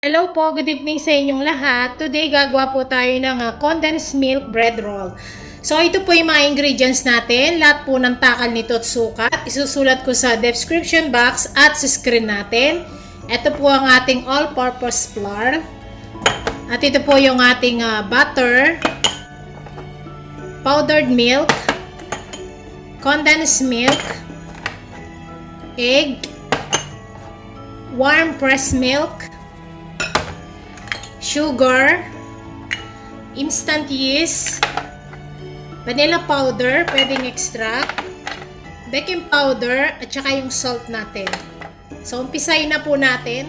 Hello po, good evening sa inyong lahat. Today gagawa po tayo ng condensed milk bread roll. So ito po yung mga ingredients natin. Lahat po ng takal nito at sukat. Isusulat ko sa description box at sa screen natin. Ito po ang ating all-purpose flour. At ito po yung ating butter, powdered milk, condensed milk, egg, warm pressed milk, sugar, instant yeast, vanilla powder, pwedeng extract, baking powder, at saka yung salt natin. So, umpisahin na po natin.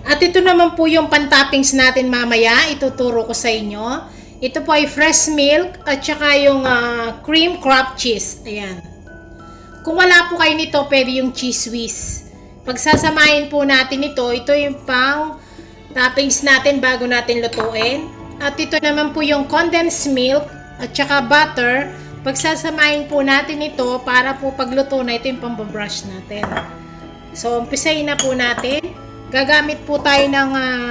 At ito naman po yung pan-toppings natin mamaya. Ituturo ko sa inyo. Ito po ay fresh milk at saka yung cream crab cheese. Ayan. Kung wala po kayo nito, pwede yung cheese whiz. Pagsasamahin po natin ito yung pang toppings natin bago natin lutuin. At ito naman po yung condensed milk at saka butter. Pagsasamahin po natin ito para po pagluto na ito yung pambabrush natin. So, umpisahin na po natin. Gagamit po tayo ng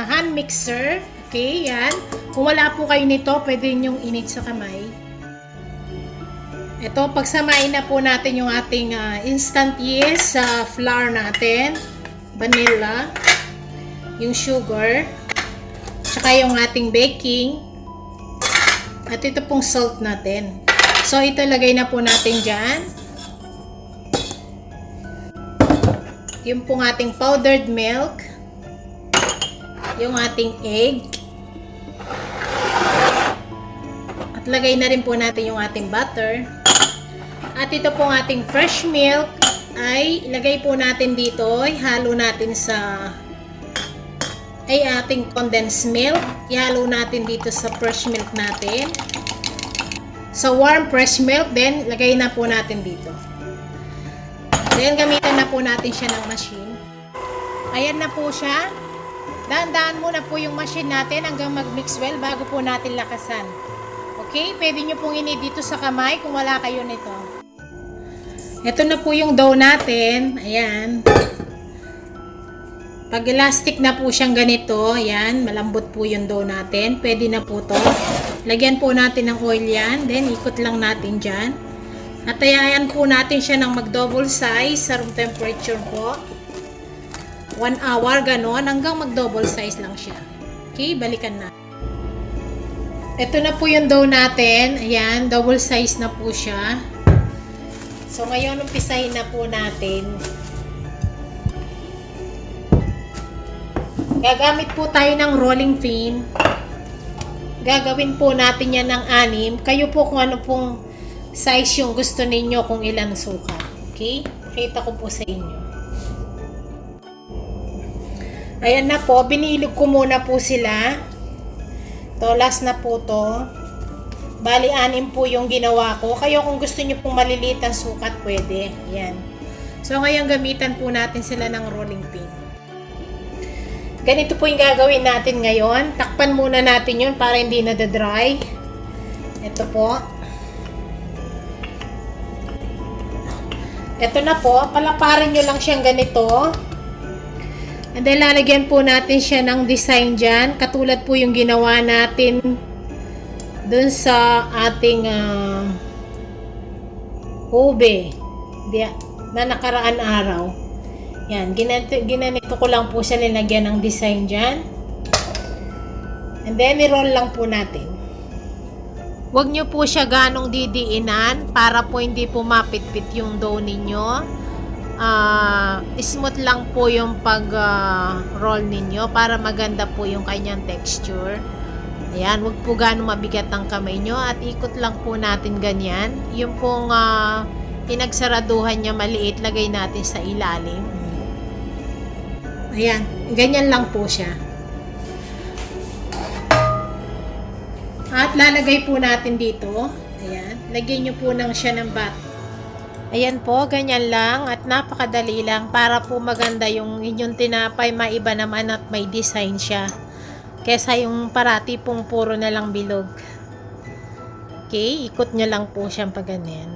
hand mixer. Okay, yan. Kung wala po kayo nito, pwede nyong init sa kamay. Ito, pagsamahin na po natin yung ating instant yeast sa flour natin. Vanilla. Yung sugar, tsaka yung ating baking, at ito pong salt natin. So, ito lagay na po natin dyan. Yung pong ating powdered milk, yung ating egg, at lagay na rin po natin yung ating butter. At ito pong ating fresh milk, ay ilagay po natin dito, ihalo natin sa ating condensed milk. Ihalo natin dito sa fresh milk natin. Sa warm fresh milk, then lagay na po natin dito. Then gamitan na po natin siya ng machine. Ayan na po siya. Dahan-dahan muna po yung machine natin hanggang mag-mix well bago po natin lakasan. Okay? Pwede nyo pong init dito sa kamay kung wala kayo nito. Ito na po yung dough natin. Ayan. Pag elastic na po siyang ganito, ayan, malambot po yung dough natin. Pwede na po to. Lagyan po natin ng oil yan. Then, ikot lang natin dyan. At ayayan po natin siya ng mag-double size sa room temperature po. 1 hour, ganon. Hanggang mag-double size lang siya. Okay, balikan na. Ito na po yung dough natin. Ayan, double size na po siya. So, ngayon, umpisahin na po natin. Gagamit po tayo ng rolling pin. Gagawin po natin yan ng 6. Kayo po kung ano pong size yung gusto ninyo, kung ilan sukat. Okay? Pakita ko po sa inyo. Ayan na po. Binilog ko muna po sila. To, last na po to. Bali, 6 po yung ginawa ko. Kayo kung gusto nyo pong maliliit ang sukat, pwede. Ayan. So, ngayon gamitan po natin sila ng rolling pin. Ganito po yung gagawin natin ngayon. Takpan muna natin yun para hindi na-dry. Ito po. Ito na po. Palaparin nyo lang siyang ganito. And then lalagyan po natin siya ng design dyan. Katulad po yung ginawa natin dun sa ating ube na nakaraan araw. Yan, ginanito ko lang po siya, nilagyan ng design dyan. And then, i-roll lang po natin. Huwag nyo po siya ganong didiinan para po hindi po mapitpit yung dough ninyo. Smooth lang po yung pag-roll ninyo para maganda po yung kanyang texture. Ayan, wag po gaano mabigat ang kamay nyo at ikot lang po natin ganyan. Yung pong pinagsaraduhan niya maliit, lagay natin sa ilalim. Ayan, ganyan lang po siya. At lalagay po natin dito. Ayan, lagyan nyo po siya ng bat. Ayan po, ganyan lang at napakadali lang para po maganda yung inyong tinapay, maiba naman at may design siya. Kesa yung parati pong puro na lang bilog. Okay, ikot nyo lang po siyang pag ganyan.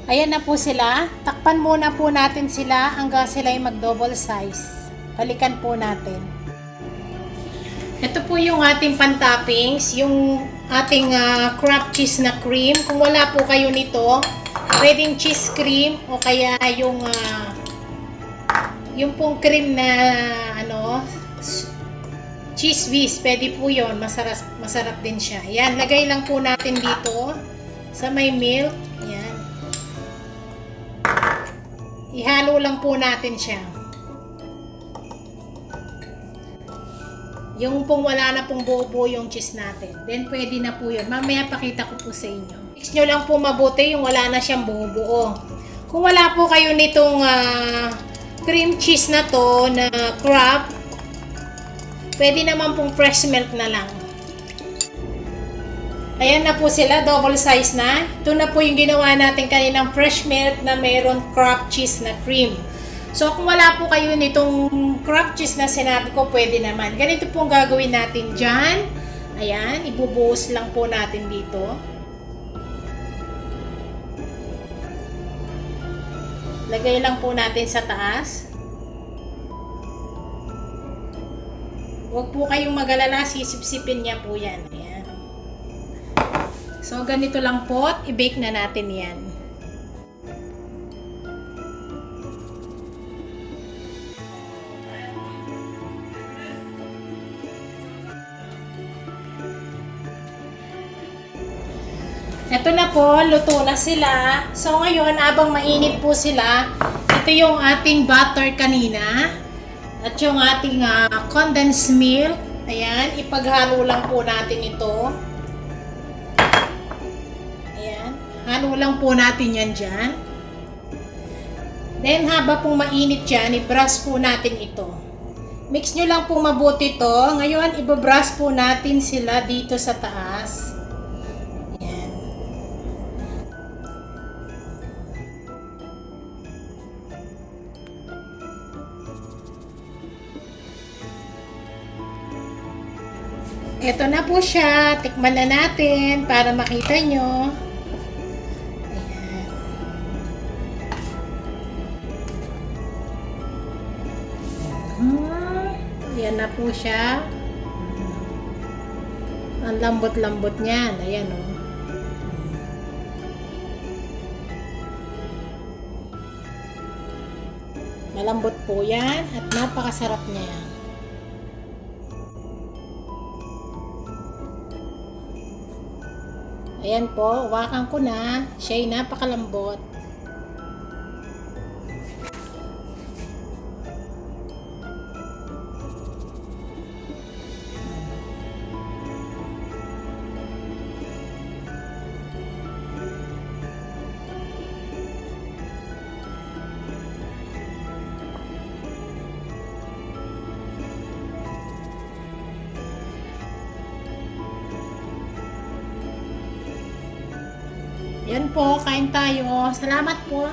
Ayan na po sila. Takpan muna po natin sila hanggang sila ay mag-double size. Balikan po natin. Ito po yung ating pan-toppings, yung ating craft cheese na cream. Kung wala po kayo nito, pwedeng cheese cream o kaya yung pong cream na cheese whiz, pwede po yun. Masarap din siya. Ayan, lagay lang po natin dito sa may milk. Ayan. Ihalo lang po natin siya. Yung pong wala na pong buo-buo yung cheese natin. Then, pwede na po yun. Mamaya pakita ko po sa inyo. Mix nyo lang po mabuti yung wala na siyang buo-buo. Kung wala po kayo nitong cream cheese na to, na Kraft, pwede naman pong fresh milk na lang. Ayan na po sila, double size na. Ito na po yung ginawa natin kaninang fresh milk na mayroon Kraft cheese na cream. So, kung wala po kayo nitong Kraft cheese na sinabi ko, pwede naman. Ganito pong gagawin natin dyan. Ayan, ibubuhos lang po natin dito. Lagay lang po natin sa taas. Huwag po kayong mag-alala, sisip-sipin niya po yan. Ayan. So, ganito lang po, i-bake na natin yan. Ito na po, luto na sila. So, ngayon, abang mainit po sila, ito yung ating butter kanina. At yung ating condensed milk. Ayan, ipaghalo lang po natin ito. Ayan, halo lang po natin yan dyan. Then, haba pong mainit dyan, i-brush po natin ito. Mix nyo lang po mabuti ito. Ngayon, i-brush po natin sila dito sa taas. Ayan. Ito na po siya. Tikman na natin para makita nyo. Ayan. Ayan na po siya. Ang lambot-lambot niyan. Ayan o. Malambot po yan at napakasarap niya. Ayan po, wakan ko na. Siya'y napakalambot. Yan po, kain tayo. Salamat po.